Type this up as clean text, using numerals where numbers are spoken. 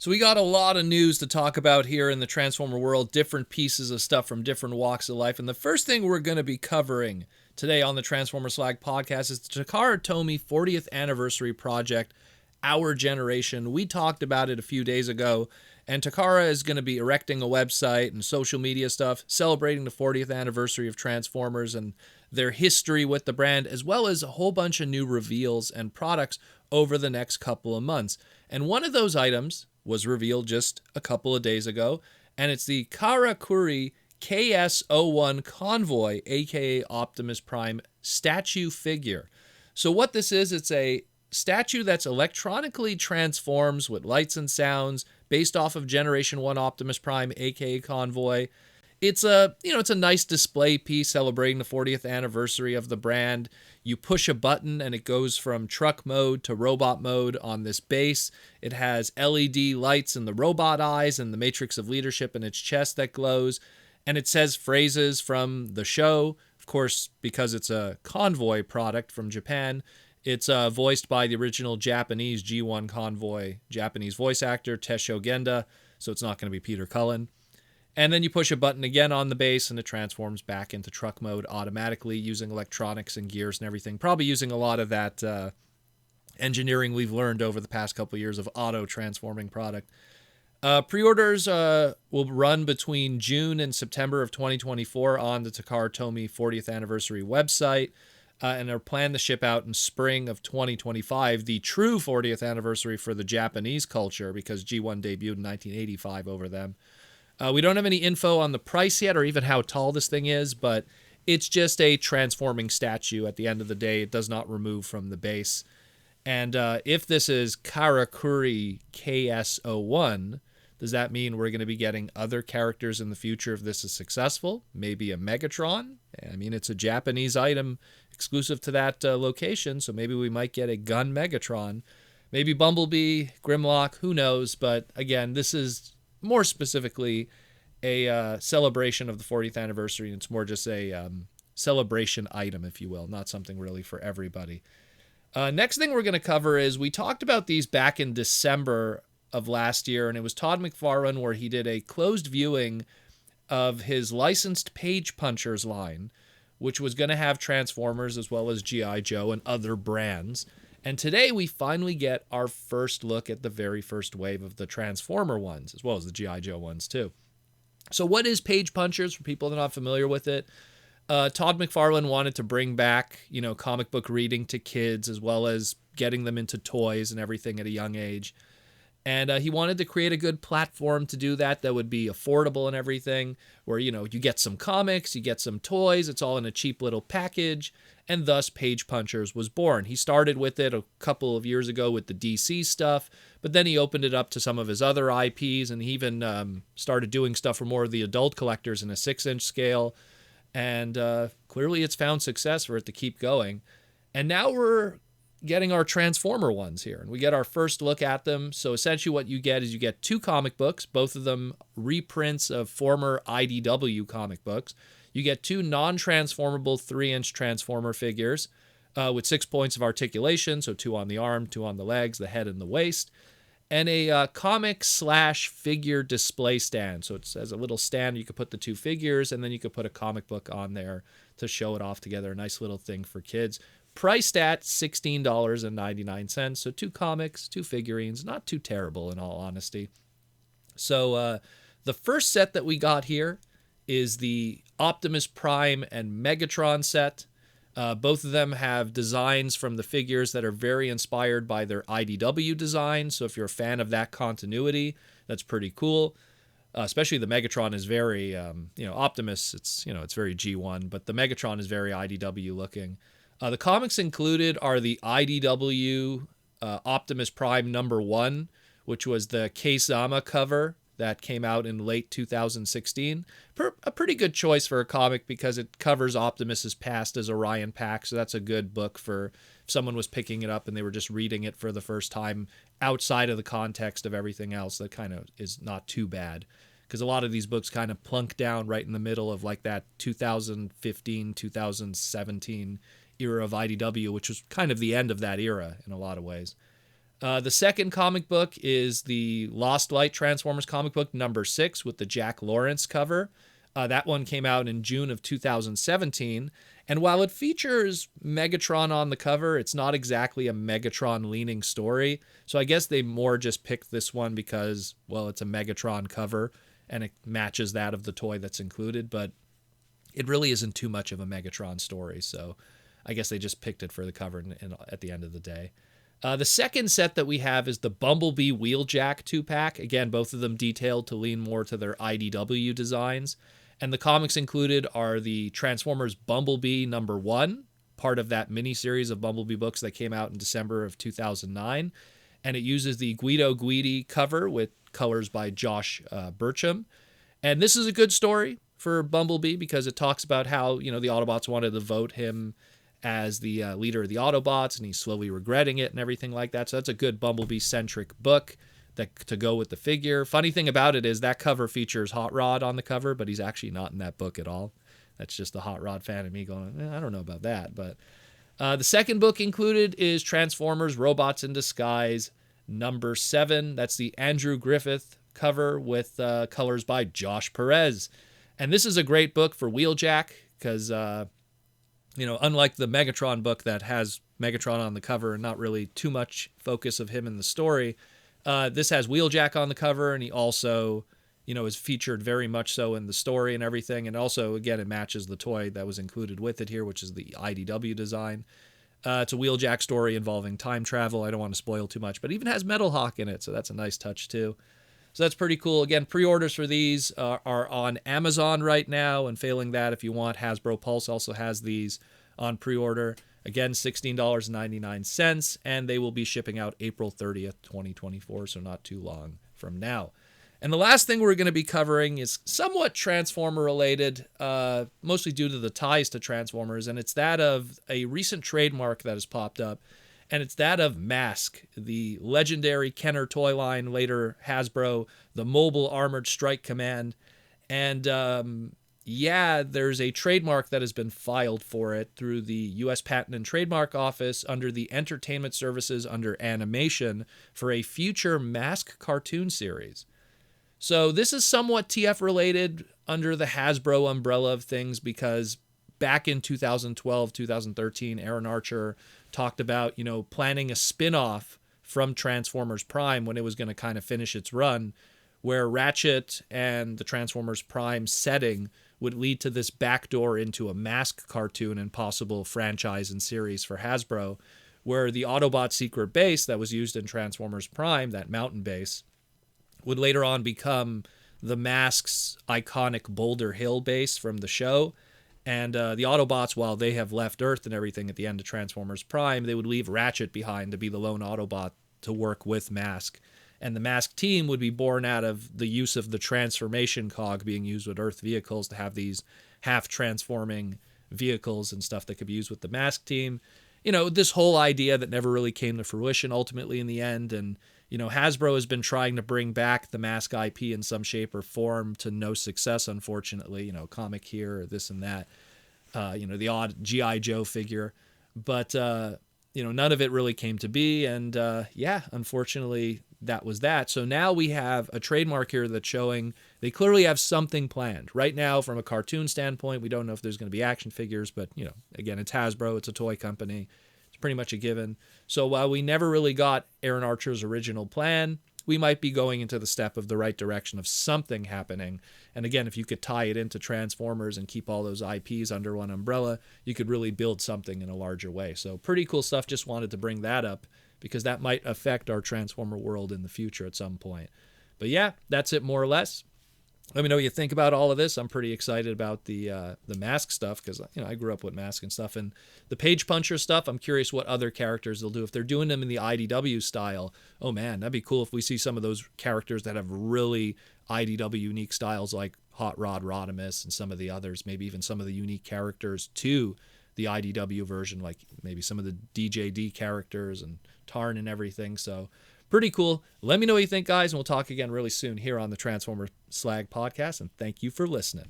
So we got a lot of news to talk about here in the Transformer world, different pieces of stuff from different walks of life. And the first thing we're going to be covering today on the Transformer Slag podcast is the Takara-Tomy 40th anniversary project, Our Generation. We talked about it a few days ago, and Takara is going to be erecting a website and social media stuff celebrating the 40th anniversary of Transformers and their history with the brand, as well as a whole bunch of new reveals and products over the next couple of months. And one of those items was revealed just a couple of days ago, and it's the Karakuri KS-01 Convoy, aka Optimus Prime, statue figure. So what this is, it's a statue that's electronically transforms with lights and sounds based off of Generation 1 Optimus Prime, aka Convoy. It's a nice display piece celebrating the 40th anniversary of the brand. You push a button and it goes from truck mode to robot mode on this base. It has LED lights in the robot eyes and the matrix of leadership in its chest that glows. And it says phrases from the show. Of course, because it's a Convoy product from Japan, it's voiced by the original Japanese G1 Convoy Japanese voice actor, Tesho Genda. So it's not going to be Peter Cullen. And then you push a button again on the base and it transforms back into truck mode automatically using electronics and gears and everything. Probably using a lot of that engineering we've learned over the past couple of years of auto-transforming product. Pre-orders will run between June and September of 2024 on the Takara-Tomy 40th anniversary website. And are planned to ship out in spring of 2025, the true 40th anniversary for the Japanese culture, because G1 debuted in 1985 over them. We don't have any info on the price yet or even how tall this thing is, but it's just a transforming statue at the end of the day. It does not remove from the base. And if this is Karakuri KS-01, does that mean we're going to be getting other characters in the future if this is successful? Maybe a Megatron? I mean, it's a Japanese item exclusive to that location, so maybe we might get a gun Megatron. Maybe Bumblebee, Grimlock, who knows? But again, this is more specifically a celebration of the 40th anniversary, and it's more just a celebration item, if you will, not something really for everybody. Next thing we're going to cover is we talked about these back in December of last year, and it was Todd McFarlane where he did a closed viewing of his licensed Page Punchers line, which was going to have Transformers as well as G.I. Joe and other brands. And today we finally get our first look at the very first wave of the Transformer ones, as well as the G.I. Joe ones too. So what is Page Punchers for people that are not familiar with it? Todd McFarlane wanted to bring back, comic book reading to kids as well as getting them into toys and everything at a young age. And he wanted to create a good platform to do that would be affordable and everything, where, you get some comics, you get some toys, it's all in a cheap little package, and thus Page Punchers was born. He started with it a couple of years ago with the DC stuff, but then he opened it up to some of his other IPs, and he even started doing stuff for more of the adult collectors in a 6-inch scale, and clearly it's found success for it to keep going. And now we're getting our Transformer ones here, and we get our first look at them. So essentially what you get is you get 2 comic books, both of them reprints of former IDW comic books. You get 2 non-transformable 3-inch Transformer figures with 6 points of articulation, so 2 on the arm, 2 on the legs, the head, and the waist, and a comic/figure display stand. So it has a little stand, you could put the 2 figures, and then you could put a comic book on there to show it off together. A nice little thing for kids. Priced at $16.99. So 2 comics, 2 figurines, not too terrible in all honesty. So the first set that we got here is the Optimus Prime and Megatron set. Both of them have designs from the figures that are very inspired by their IDW design. So if you're a fan of that continuity, that's pretty cool. Especially the Megatron is very, Optimus, it's very G1, but the Megatron is very IDW looking. The comics included are the IDW Optimus Prime #1, which was the Keizama cover that came out in late 2016. A pretty good choice for a comic because it covers Optimus's past as Orion Pack, so that's a good book for if someone was picking it up and they were just reading it for the first time outside of the context of everything else. That kind of is not too bad, because a lot of these books kind of plunk down right in the middle of like that 2015, 2017 era of IDW, which was kind of the end of that era in a lot of ways. The second comic book is the Lost Light Transformers comic book number 6 with the Jack Lawrence cover. That one came out in June of 2017. And while it features Megatron on the cover, it's not exactly a Megatron-leaning story. So I guess they more just picked this one because, well, it's a Megatron cover and it matches that of the toy that's included. But it really isn't too much of a Megatron story. So I guess they just picked it for the cover at the end of the day. The second set that we have is the Bumblebee Wheeljack 2-pack. Again, both of them detailed to lean more to their IDW designs. And the comics included are the Transformers Bumblebee number 1, part of that miniseries of Bumblebee books that came out in December of 2009. And it uses the Guido Guidi cover with colors by Josh Burcham. And this is a good story for Bumblebee because it talks about how, the Autobots wanted to vote him as the leader of the Autobots, and he's slowly regretting it and everything like that. So that's a good Bumblebee-centric book to go with the figure. Funny thing about it is that cover features Hot Rod on the cover, but he's actually not in that book at all. That's just the Hot Rod fan of me going, I don't know about that. But the second book included is Transformers Robots in Disguise number 7. That's the Andrew Griffith cover with colors by Josh Perez. And this is a great book for Wheeljack because unlike the Megatron book that has Megatron on the cover and not really too much focus of him in the story, this has Wheeljack on the cover, and he also, is featured very much so in the story and everything. And also, again, it matches the toy that was included with it here, which is the IDW design. It's a Wheeljack story involving time travel. I don't want to spoil too much, but it even has Metal Hawk in it, so that's a nice touch too. So that's pretty cool. Again, pre-orders for these are on Amazon right now, and failing that, if you want, Hasbro Pulse also has these on pre-order. Again, $16.99, and they will be shipping out April 30th, 2024, so not too long from now. And the last thing we're going to be covering is somewhat Transformer-related, mostly due to the ties to Transformers, and it's that of a recent trademark that has popped up, and it's that of M.A.S.K, the legendary Kenner toy line, later Hasbro, the Mobile Armored Strike Command. And there's a trademark that has been filed for it through the U.S. Patent and Trademark Office under the Entertainment Services under Animation for a future M.A.S.K cartoon series. So this is somewhat TF related under the Hasbro umbrella of things because back in 2012, 2013, Aaron Archer talked about, planning a spin-off from Transformers Prime when it was going to kind of finish its run, where Ratchet and the Transformers Prime setting would lead to this backdoor into a M.A.S.K cartoon and possible franchise and series for Hasbro, where the Autobot secret base that was used in Transformers Prime, that mountain base, would later on become the M.A.S.K's iconic Boulder Hill base from the show. And the Autobots, while they have left Earth and everything at the end of Transformers Prime, they would leave Ratchet behind to be the lone Autobot to work with M.A.S.K. And the M.A.S.K team would be born out of the use of the transformation cog being used with Earth vehicles to have these half-transforming vehicles and stuff that could be used with the M.A.S.K team. This whole idea that never really came to fruition ultimately in the end. And, Hasbro has been trying to bring back the M.A.S.K IP in some shape or form to no success, unfortunately. Comic here, or this and that. The odd G.I. Joe figure. But, none of it really came to be. And, unfortunately, that was that. So now we have a trademark here that's showing they clearly have something planned. Right now, from a cartoon standpoint, we don't know if there's going to be action figures, but, again, it's Hasbro, it's a toy company. It's pretty much a given. So while we never really got Aaron Archer's original plan, we might be going into the step of the right direction of something happening. And again, if you could tie it into Transformers and keep all those IPs under one umbrella, you could really build something in a larger way. So pretty cool stuff. Just wanted to bring that up because that might affect our Transformer world in the future at some point. But yeah, that's it more or less. Let me know what you think about all of this. I'm pretty excited about the M.A.S.K stuff because I grew up with M.A.S.K and stuff. And the Page Puncher stuff, I'm curious what other characters they'll do. If they're doing them in the IDW style, oh man, that'd be cool if we see some of those characters that have really IDW unique styles like Hot Rod Rodimus and some of the others, maybe even some of the unique characters to the IDW version, like maybe some of the DJD characters and Tarn and everything. So pretty cool. Let me know what you think, guys, and we'll talk again really soon here on the Transformer Slag podcast, and thank you for listening.